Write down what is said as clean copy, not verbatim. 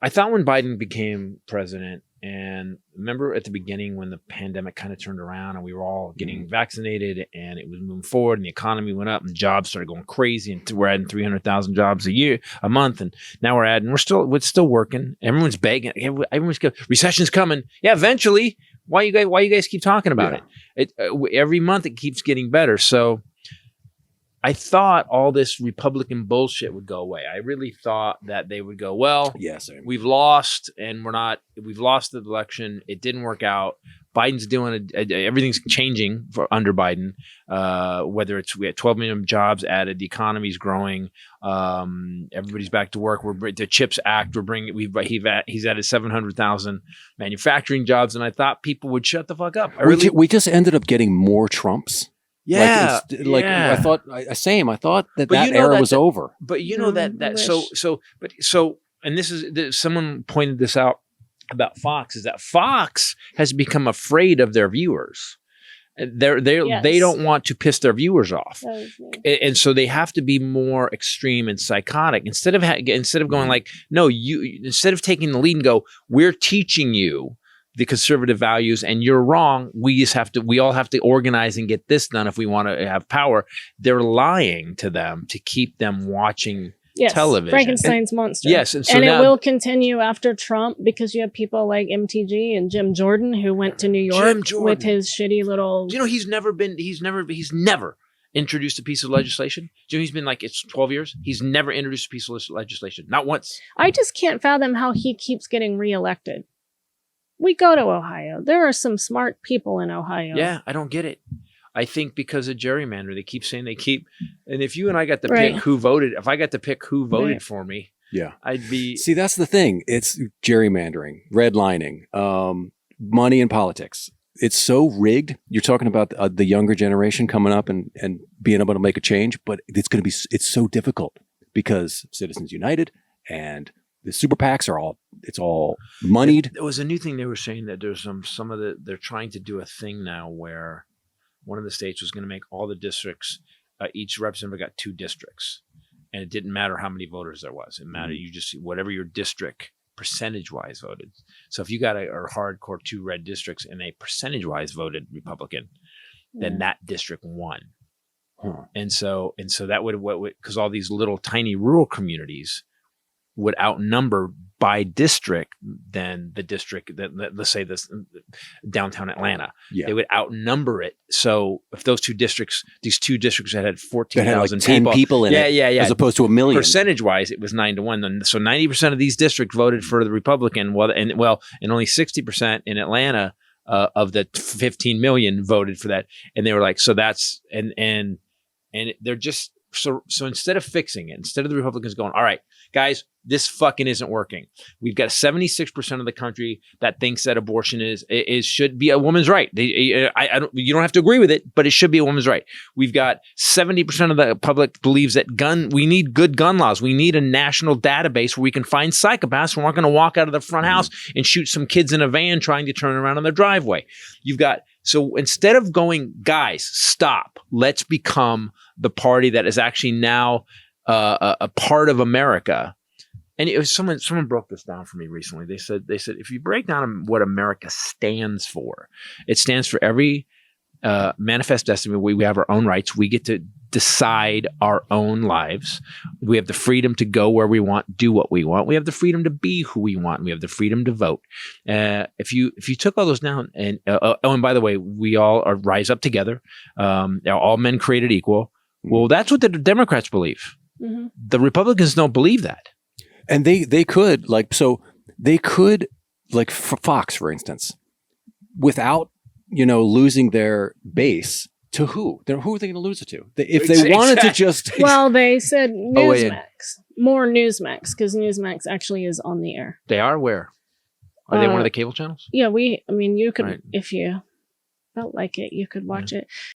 I thought when Biden became president, and remember at the beginning when the pandemic kind of turned around and we were all getting vaccinated and it was moving forward and the economy went up and jobs started going crazy and we're adding 300,000 jobs a month. And now we're still working. Everyone's begging. Everyone's going, recession's coming. Yeah, eventually. Why you guys keep talking about it? Every month it keeps getting better. So I thought all this Republican bullshit would go away. I really thought that they would go, well, we've lost and we've lost the election. It didn't work out. Biden's doing everything's changing under Biden. Whether we had 12 million jobs added, the economy's growing. Everybody's back to work. The CHIPS Act, he's added 700,000 manufacturing jobs. And I thought people would shut the fuck up. We just ended up getting more Trumps. Yeah, I thought that era was over. But you know and this is someone pointed this out about Fox, is that Fox has become afraid of their viewers. They don't want to piss their viewers off, and so they have to be more extreme and psychotic. Instead of going like, no, instead of taking the lead and go, we're teaching you the conservative values and you're wrong. We all have to organize and get this done if we want to have power. They're lying to them to keep them watching television. Frankenstein's monster. Yes. And it will continue after Trump because you have people like MTG and Jim Jordan who went to New York with his shitty little. Do you know he's never introduced a piece of legislation? Do you know he's been like, it's 12 years. He's never introduced a piece of legislation. Not once. I just can't fathom how he keeps getting reelected. We go to Ohio. There are some smart people in Ohio. Yeah, I don't get it. I think because of gerrymander, they keep saying and if you and I got to pick who voted, if I got to pick who voted for me, I'd be. See, that's the thing. It's gerrymandering, redlining, money in politics. It's so rigged. You're talking about the younger generation coming up and being able to make a change, but it's so difficult because Citizens United and the super PACs it's all moneyed. There was a new thing they were saying that there's they're trying to do a thing now where one of the states was going to make all the districts, each representative got 2 districts, and it didn't matter how many voters there was. It mattered you just whatever your district percentage-wise voted. So if you got a hardcore 2 red districts and they percentage-wise voted Republican, then that district won. And so that would because all these little tiny rural communities would outnumber by district than the district that, let's say this downtown Atlanta. They would outnumber it. So if these 2 districts that had 14,000 like 10 people in it, as opposed to 1 million. Percentage-wise, it was 9-1. So 90% of these districts voted for the Republican. And only 60% in Atlanta of the 15 million voted for that. And they were like, so that's and they're just so instead of fixing it, instead of the Republicans going, all right, guys, this fucking isn't working. We've got 76% of the country that thinks that abortion should be a woman's right. You don't have to agree with it, but it should be a woman's right. We've got 70% of the public believes that we need good gun laws. We need a national database where we can find psychopaths. We're not going to walk out of the front house and shoot some kids in a van trying to turn around on their driveway. So instead of going, guys, stop, let's become the party that is actually now a part of America. And it was someone broke this down for me recently. They said if you break down what America stands for, it stands for every manifest destiny. We have our own rights. We get to decide our own lives. We have the freedom to go where we want, do what we want. We have the freedom to be who we want. We have the freedom to vote. If you took all those down, and by the way, we all rise up together. All men created equal. Well, that's what the Democrats believe. Mm-hmm. The Republicans don't believe that. And they could Fox, for instance, without losing their base to who? Who are they going to lose it to? If they wanted to just they said Newsmax, more Newsmax, because Newsmax actually is on the air. They are where? Are they one of the cable channels? Yeah, you could if you felt like it, you could watch it.